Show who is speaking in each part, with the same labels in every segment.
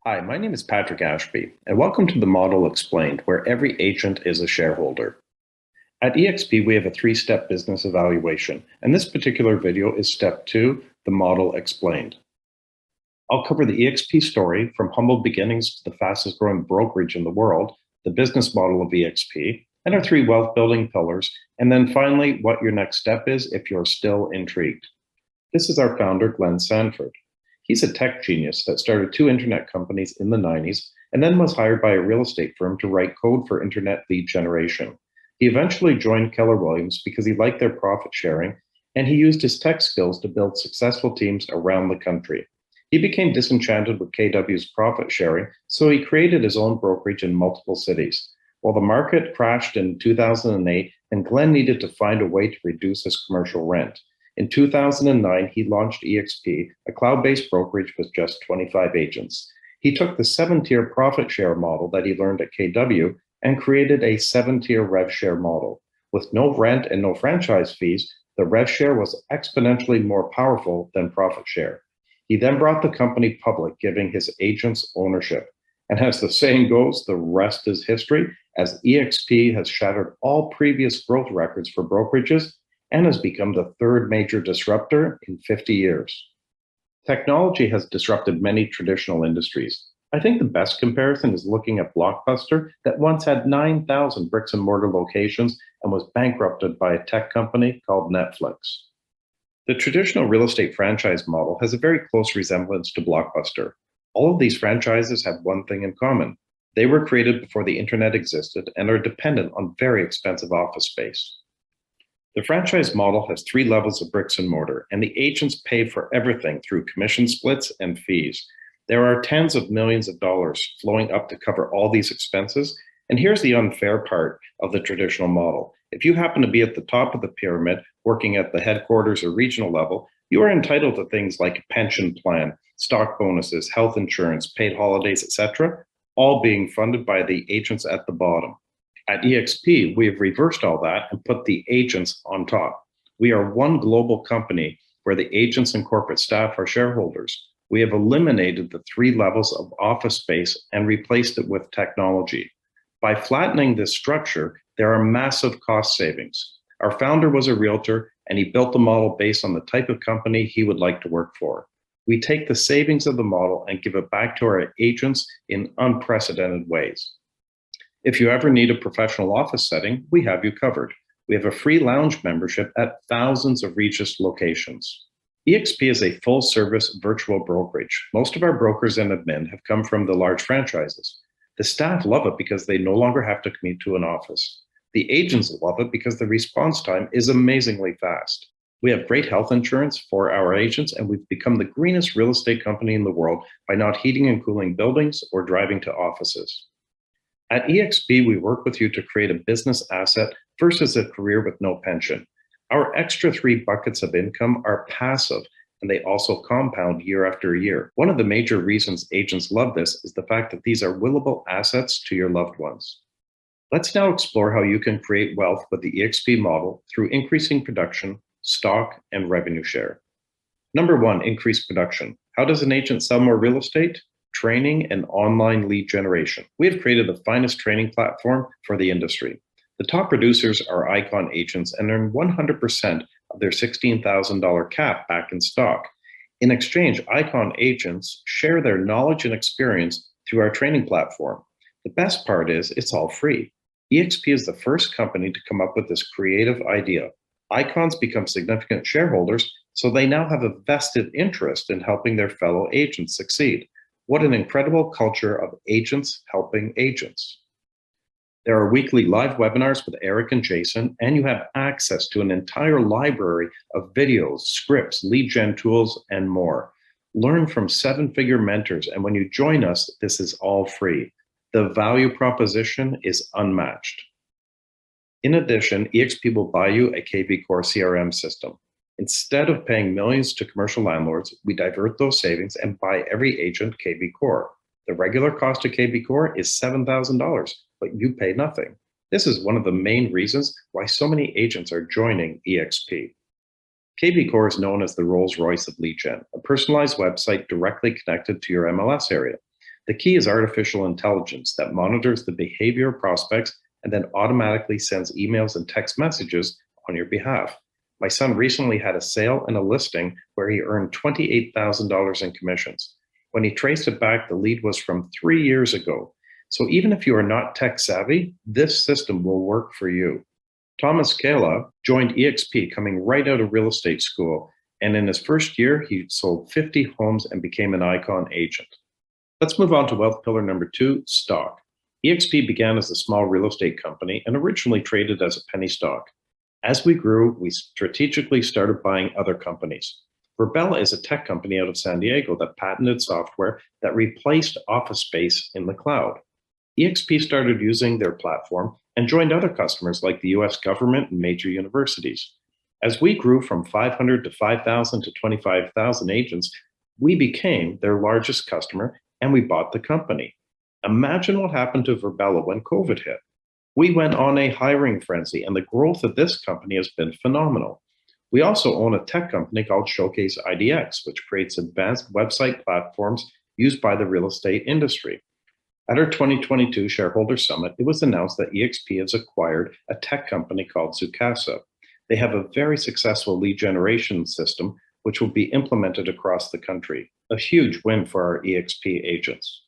Speaker 1: Hi, my name is Patrick Ashby, and welcome to the Model Explained, where every agent is a shareholder. At eXp, we have a three-step business evaluation, and this particular video is step 2, the Model Explained. I'll cover the eXp story from humble beginnings to the fastest growing brokerage in the world, the business model of eXp, and our 3 wealth building pillars, and then finally, what your next step is if you're still intrigued. This is our founder, Glenn Sanford. He's a tech genius that started 2 internet companies in the 90s and then was hired by a real estate firm to write code for internet lead generation. He eventually joined Keller Williams because he liked their profit sharing, and he used his tech skills to build successful teams around the country. He became disenchanted with KW's profit sharing, so he created his own brokerage in multiple cities. Well, the market crashed in 2008, and Glenn needed to find a way to reduce his commercial rent. In 2009, he launched eXp, a cloud-based brokerage with just 25 agents. He took the 7-tier profit share model that he learned at KW and created a 7-tier rev share model. With no rent and no franchise fees, the rev share was exponentially more powerful than profit share. He then brought the company public, giving his agents ownership. And as the saying goes, the rest is history, as eXp has shattered all previous growth records for brokerages and has become the 3rd major disruptor in 50 years. Technology has disrupted many traditional industries. I think the best comparison is looking at Blockbuster that once had 9,000 bricks and mortar locations and was bankrupted by a tech company called Netflix. The traditional real estate franchise model has a very close resemblance to Blockbuster. All of these franchises have one thing in common. They were created before the internet existed and are dependent on very expensive office space. The franchise model has 3 levels of bricks and mortar, and the agents pay for everything through commission splits and fees. There are tens of millions of dollars flowing up to cover all these expenses, and here's the unfair part of the traditional model. If you happen to be at the top of the pyramid, working at the headquarters or regional level, you are entitled to things like a pension plan, stock bonuses, health insurance, paid holidays, etc., all being funded by the agents at the bottom. At eXp, we have reversed all that and put the agents on top. We are one global company where the agents and corporate staff are shareholders. We have eliminated the 3 levels of office space and replaced it with technology. By flattening this structure, there are massive cost savings. Our founder was a realtor, and he built the model based on the type of company he would like to work for. We take the savings of the model and give it back to our agents in unprecedented ways. If you ever need a professional office setting, we have you covered. We have a free lounge membership at thousands of Regis locations. eXp is a full-service virtual brokerage. Most of our brokers and admin have come from the large franchises. The staff love it because they no longer have to commute to an office. The agents love it because the response time is amazingly fast. We have great health insurance for our agents, and we've become the greenest real estate company in the world by not heating and cooling buildings or driving to offices. At eXp, we work with you to create a business asset versus a career with no pension. Our extra 3 buckets of income are passive, and they also compound year after year. One of the major reasons agents love this is the fact that these are willable assets to your loved ones. Let's now explore how you can create wealth with the eXp model through increasing production, stock, and revenue share. Number 1, increase production. How does an agent sell more real estate? Training and online lead generation. We have created the finest training platform for the industry. The top producers are Icon agents and earn 100% of their $16,000 cap back in stock. In exchange, Icon agents share their knowledge and experience through our training platform. The best part is it's all free. eXp is the first company to come up with this creative idea. Icons become significant shareholders, so they now have a vested interest in helping their fellow agents succeed. What an incredible culture of agents helping agents. There are weekly live webinars with Eric and Jason, and you have access to an entire library of videos, scripts, lead gen tools, and more. Learn from 7-figure mentors, and when you join us, this is all free. The value proposition is unmatched. In addition, eXp will buy you a KV Core CRM system. Instead of paying millions to commercial landlords, we divert those savings and buy every agent KV Core. The regular cost of KV Core is $7,000, but you pay nothing. This is one of the main reasons why so many agents are joining eXp. KV Core is known as the Rolls-Royce of lead gen, a personalized website directly connected to your MLS area. The key is artificial intelligence that monitors the behavior of prospects and then automatically sends emails and text messages on your behalf. My son recently had a sale and a listing where he earned $28,000 in commissions. When he traced it back, the lead was from 3 years ago. So even if you are not tech savvy, this system will work for you. Thomas Kala joined EXP coming right out of real estate school, and in his first year, he sold 50 homes and became an icon agent. Let's move on to wealth pillar number 2, stock. EXP began as a small real estate company and originally traded as a penny stock. As we grew, we strategically started buying other companies. Virbela is a tech company out of San Diego that patented software that replaced office space in the cloud. EXP started using their platform and joined other customers like the US government and major universities. As we grew from 500 to 5,000 to 25,000 agents, we became their largest customer and we bought the company. Imagine what happened to Virbela when COVID hit. We went on a hiring frenzy, and the growth of this company has been phenomenal. We also own a tech company called Showcase IDX, which creates advanced website platforms used by the real estate industry. At our 2022 shareholder summit, it was announced that EXP has acquired a tech company called Zoocasa. They have a very successful lead generation system, which will be implemented across the country. A huge win for our EXP agents.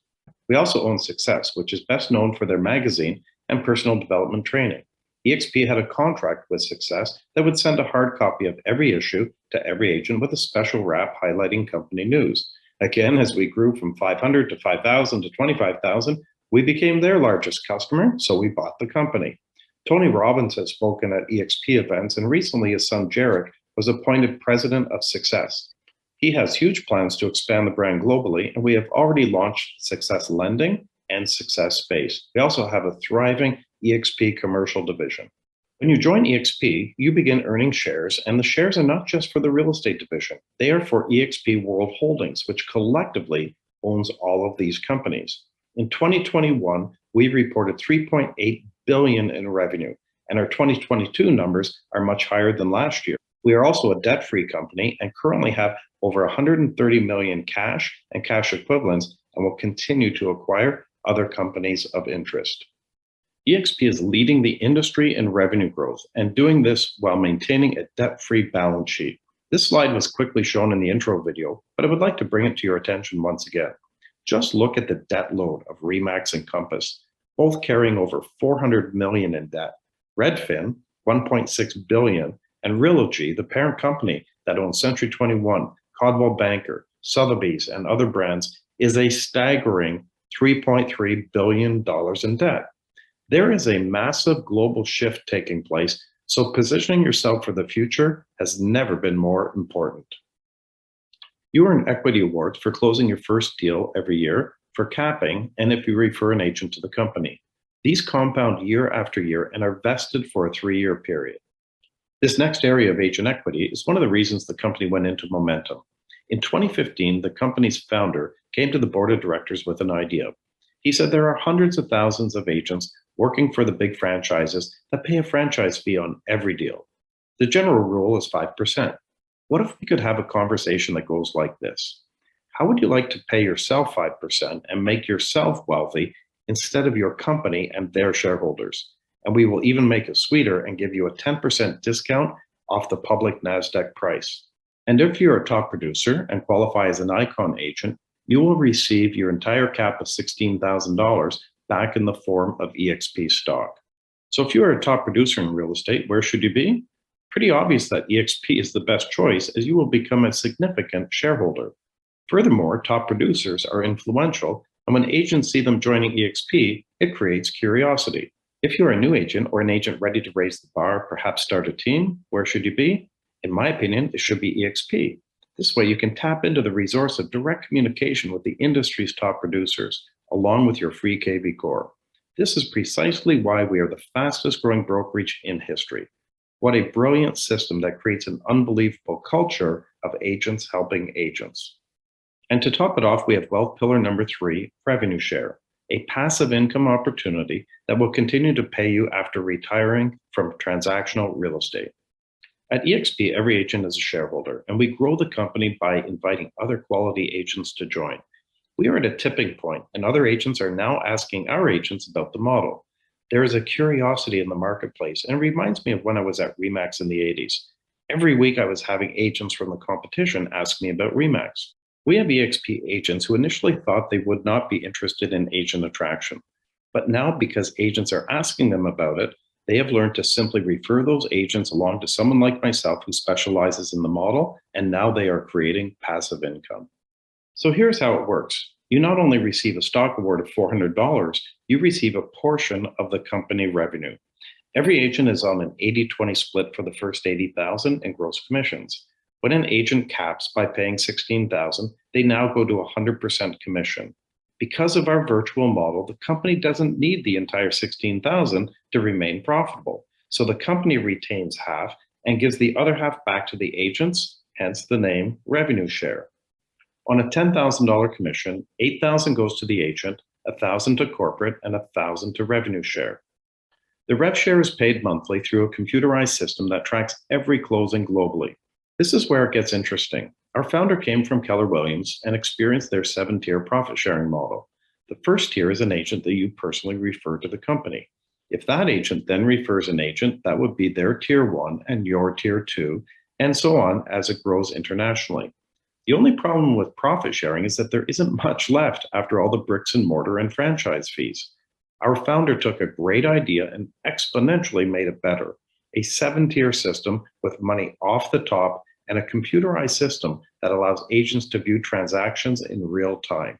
Speaker 1: We also own Success, which is best known for their magazine and personal development training. EXP had a contract with Success that would send a hard copy of every issue to every agent with a special wrap highlighting company news. Again, as we grew from 500 to 5,000 to 25,000, we became their largest customer, so we bought the company. Tony Robbins has spoken at EXP events, and recently his son Jarek was appointed president of Success. He has huge plans to expand the brand globally, and we have already launched Success Lending and Success Space. We also have a thriving EXP commercial division. When you join EXP, you begin earning shares, and the shares are not just for the real estate division. They are for EXP World Holdings, which collectively owns all of these companies. In 2021, we reported $3.8 billion in revenue, and our 2022 numbers are much higher than last year. We are also a debt-free company and currently have over 130 million cash and cash equivalents, and will continue to acquire other companies of interest. EXP is leading the industry in revenue growth and doing this while maintaining a debt-free balance sheet. This slide was quickly shown in the intro video, but I would like to bring it to your attention once again. Just look at the debt load of Remax and Compass, both carrying over 400 million in debt. Redfin, 1.6 billion, and Realty, the parent company that owns Century 21, Coldwell Banker, Sotheby's, and other brands, is a staggering $3.3 billion in debt. There is a massive global shift taking place, so positioning yourself for the future has never been more important. You earn equity awards for closing your first deal every year, for capping, and if you refer an agent to the company. These compound year after year and are vested for a 3-year period. This next area of agent equity is one of the reasons the company went into momentum. In 2015, the company's founder came to the board of directors with an idea. He said there are hundreds of thousands of agents working for the big franchises that pay a franchise fee on every deal. The general rule is 5%. What if we could have a conversation that goes like this? How would you like to pay yourself 5% and make yourself wealthy instead of your company and their shareholders? And we will even make it sweeter and give you a 10% discount off the public NASDAQ price. And if you're a top producer and qualify as an icon agent, you will receive your entire cap of $16,000 back in the form of EXP stock. So if you are a top producer in real estate, where should you be? Pretty obvious that EXP is the best choice, as you will become a significant shareholder. Furthermore, top producers are influential, and when agents see them joining EXP, it creates curiosity. If you're a new agent or an agent ready to raise the bar, perhaps start a team, where should you be? In my opinion, it should be EXP. This way you can tap into the resource of direct communication with the industry's top producers, along with your free KV core. This is precisely why we are the fastest growing brokerage in history. What a brilliant system that creates an unbelievable culture of agents helping agents. And to top it off, we have wealth pillar number 3, revenue share, a passive income opportunity that will continue to pay you after retiring from transactional real estate. At EXP, every agent is a shareholder, and we grow the company by inviting other quality agents to join. We are at a tipping point, and other agents are now asking our agents about the model. There is a curiosity in the marketplace, and it reminds me of when I was at Remax in the 80s. Every week, I was having agents from the competition ask me about Remax. We have EXP agents who initially thought they would not be interested in agent attraction. But now, because agents are asking them about it, they have learned to simply refer those agents along to someone like myself who specializes in the model, and now they are creating passive income. So here's how it works. You not only receive a stock award of $400, you receive a portion of the company revenue. Every agent is on an 80-20 split for the first 80,000 in gross commissions. When an agent caps by paying 16,000, they now go to 100% commission. Because of our virtual model, the company doesn't need the entire 16,000 to remain profitable. So the company retains half and gives the other half back to the agents, hence the name revenue share. On a $10,000 commission, 8,000 goes to the agent, 1,000 to corporate, and 1,000 to revenue share. The rev share is paid monthly through a computerized system that tracks every closing globally. This is where it gets interesting. Our founder came from Keller Williams and experienced their 7-tier profit sharing model. The first tier is an agent that you personally refer to the company. If that agent then refers an agent, that would be their tier 1 and your tier 2, and so on as it grows internationally. The only problem with profit sharing is that there isn't much left after all the bricks and mortar and franchise fees. Our founder took a great idea and exponentially made it better. A 7-tier system with money off the top and a computerized system that allows agents to view transactions in real time.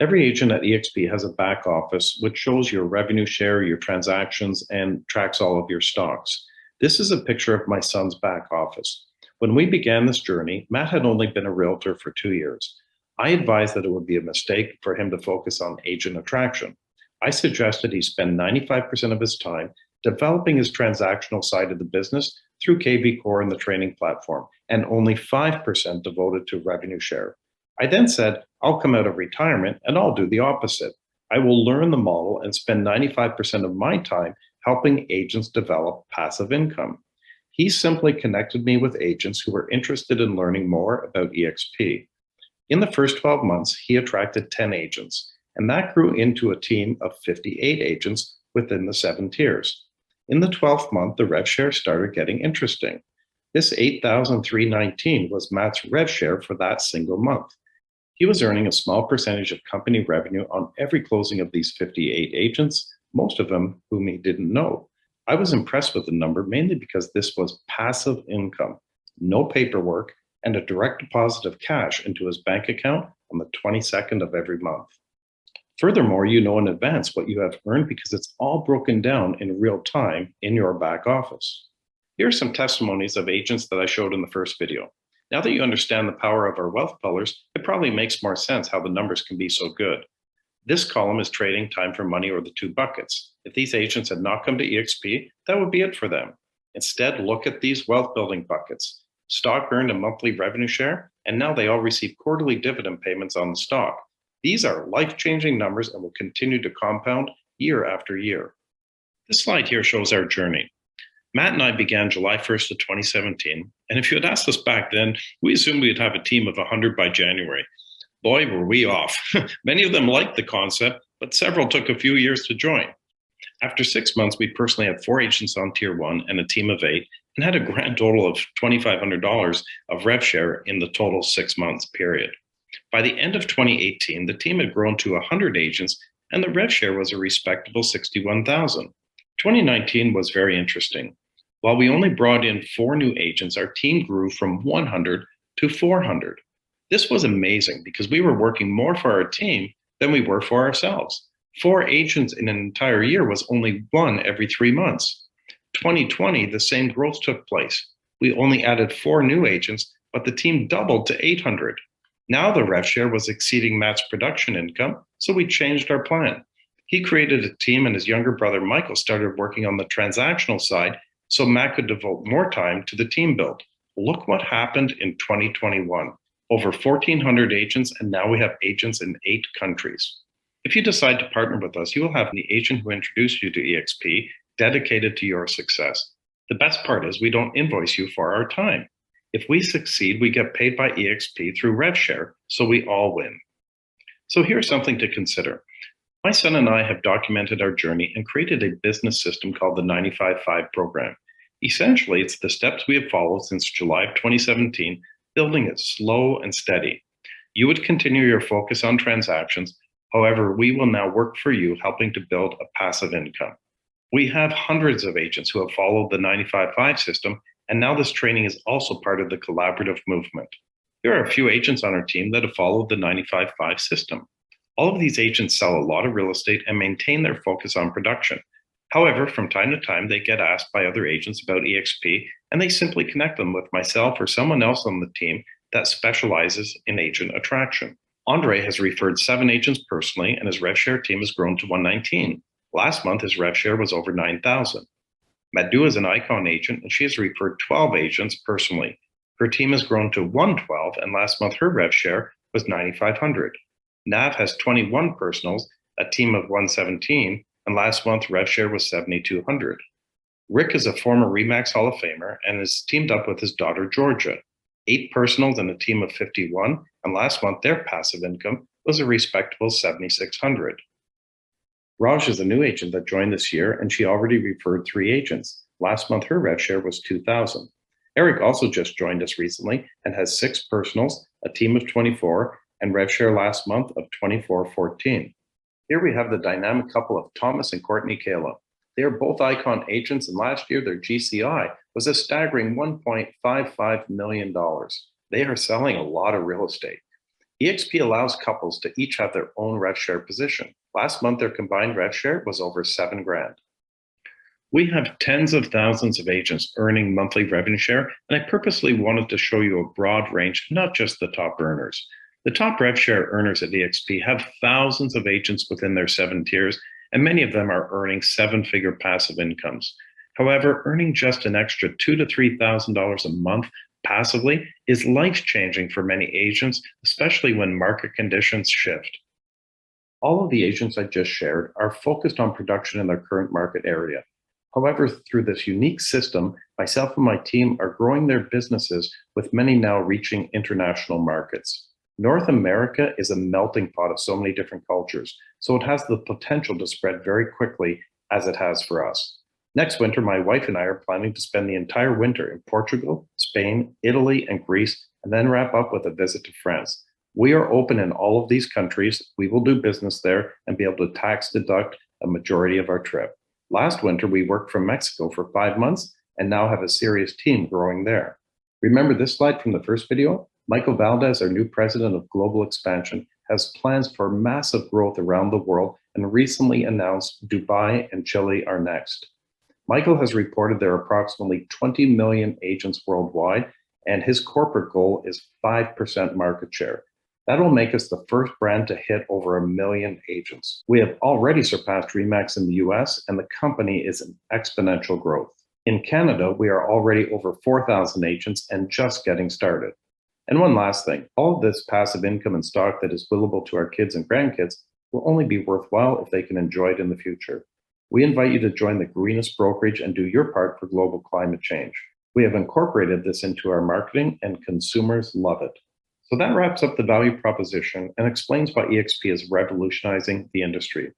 Speaker 1: Every agent at EXP has a back office which shows your revenue share, your transactions, and tracks all of your stocks. This is a picture of my son's back office. When we began this journey, Matt had only been a realtor for 2 years. I advised that it would be a mistake for him to focus on agent attraction. I suggested he spend 95% of his time developing his transactional side of the business through KV Core and the training platform, and only 5% devoted to revenue share. I then said, I'll come out of retirement and I'll do the opposite. I will learn the model and spend 95% of my time helping agents develop passive income. He simply connected me with agents who were interested in learning more about EXP. In the first 12 months, he attracted 10 agents, and that grew into a team of 58 agents within the 7 tiers. In the 12th month, the rev share started getting interesting. This $8,319 was Matt's rev share for that single month. He was earning a small percentage of company revenue on every closing of these 58 agents, most of them whom he didn't know. I was impressed with the number mainly because this was passive income, no paperwork, and a direct deposit of cash into his bank account on the 22nd of every month. Furthermore, you know in advance what you have earned because it's all broken down in real time in your back office. Here are some testimonies of agents that I showed in the first video. Now that you understand the power of our wealth pillars, it probably makes more sense how the numbers can be so good. This column is trading time for money or the 2 buckets. If these agents had not come to EXP, that would be it for them. Instead, look at these wealth building buckets. Stock earned a monthly revenue share, and now they all receive quarterly dividend payments on the stock. These are life-changing numbers and will continue to compound year after year. This slide here shows our journey. Matt and I began July 1st of 2017, and if you had asked us back then, we assumed we'd have a team of 100 by January. Boy, were we off. Many of them liked the concept, but several took a few years to join. After 6 months, we personally had 4 agents on tier 1 and a team of 8, and had a grand total of $2,500 of rev share in the total 6 months period. By the end of 2018, the team had grown to 100 agents, and the rev share was a respectable $61,000. 2019 was very interesting. While we only brought in 4 new agents, our team grew from 100 to 400. This was amazing because we were working more for our team than we were for ourselves. 4 agents in an entire year was only 1 every 3 months. 2020, the same growth took place. We only added 4 new agents, but the team doubled to 800. Now the rev share was exceeding Matt's production income, so we changed our plan. He created a team and his younger brother Michael started working on the transactional side so Matt could devote more time to the team build. Look what happened in 2021. Over 1,400 agents, and now we have agents in 8 countries. If you decide to partner with us, you will have the agent who introduced you to EXP dedicated to your success. The best part is we don't invoice you for our time. If we succeed, we get paid by EXP through rev share, so we all win. So here's something to consider. My son and I have documented our journey and created a business system called the 95-5 program. Essentially, it's the steps we have followed since July of 2017, building it slow and steady. You would continue your focus on transactions. However, we will now work for you, helping to build a passive income. We have hundreds of agents who have followed the 95-5 system, and now this training is also part of the collaborative movement. There are a few agents on our team that have followed the 95-5 system. All of these agents sell a lot of real estate and maintain their focus on production. However, from time to time, they get asked by other agents about EXP, and they simply connect them with myself or someone else on the team that specializes in agent attraction. Andre has referred 7 agents personally, and his RevShare team has grown to 119. Last month, his RevShare was over 9,000. Madhu is an Icon agent, and she has referred 12 agents personally. Her team has grown to 112, and last month her RevShare was 9,500. Nav has 21 personals, a team of 117, and last month RevShare was 7,200. Rick is a former REMAX Hall of Famer and is teamed up with his daughter Georgia. 8 personals and a team of 51, and last month their passive income was a respectable 7,600. Raj is a new agent that joined this year, and she already referred 3 agents. Last month, her RevShare was 2,000. Eric also just joined us recently and has 6 personals, a team of 24, and RevShare last month of 2414. Here we have the dynamic couple of Thomas and Courtney Kayla. They are both Icon agents, and last year their GCI was a staggering $1.55 million. They are selling a lot of real estate. EXP allows couples to each have their own RevShare position. Last month, their combined RevShare was over $7,000. We have tens of thousands of agents earning monthly revenue share, and I purposely wanted to show you a broad range, not just the top earners. The top RevShare earners at EXP have thousands of agents within their 7 tiers, and many of them are earning 7-figure passive incomes. However, earning just an extra $2,000 to $3,000 a month passively is life-changing for many agents, especially when market conditions shift. All of the agents I just shared are focused on production in their current market area. However, through this unique system, myself and my team are growing their businesses, with many now reaching international markets. North America is a melting pot of so many different cultures, so it has the potential to spread very quickly, as it has for us. Next winter, my wife and I are planning to spend the entire winter in Portugal, Spain, Italy, and Greece, and then wrap up with a visit to France. We are open in all of these countries. We will do business there and be able to tax deduct a majority of our trip. Last winter, we worked from Mexico for 5 months and now have a serious team growing there. Remember this slide from the first video? Michael Valdez, our new president of global expansion, has plans for massive growth around the world and recently announced Dubai and Chile are next. Michael has reported there are approximately 20 million agents worldwide, and his corporate goal is 5% market share. That'll make us the first brand to hit over 1 million agents. We have already surpassed REMAX in the US, and the company is in exponential growth. In Canada, we are already over 4,000 agents and just getting started. And one last thing, all of this passive income and stock that is billable to our kids and grandkids will only be worthwhile if they can enjoy it in the future. We invite you to join the greenest brokerage and do your part for global climate change. We have incorporated this into our marketing, and consumers love it. So that wraps up the value proposition and explains why EXP is revolutionizing the industry.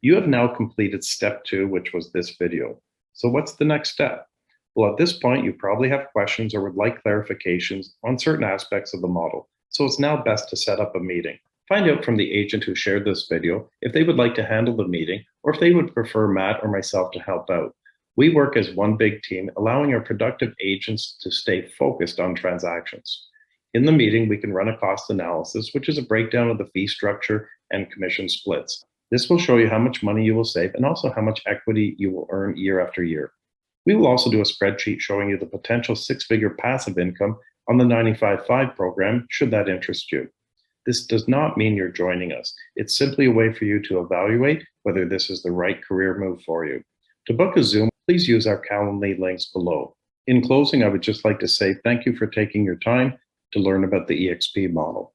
Speaker 1: You have now completed step 2, which was this video. So what's the next step? Well, at this point, you probably have questions or would like clarifications on certain aspects of the model. So it's now best to set up a meeting. Find out from the agent who shared this video if they would like to handle the meeting or if they would prefer Matt or myself to help out. We work as one big team, allowing our productive agents to stay focused on transactions. In the meeting, we can run a cost analysis, which is a breakdown of the fee structure and commission splits. This will show you how much money you will save and also how much equity you will earn year after year. We will also do a spreadsheet showing you the potential 6-figure passive income on the 95-5 program, should that interest you. This does not mean you're joining us. It's simply a way for you to evaluate whether this is the right career move for you. To book a Zoom, please use our Calendly links below. In closing, I would just like to say thank you for taking your time to learn about the EXP model.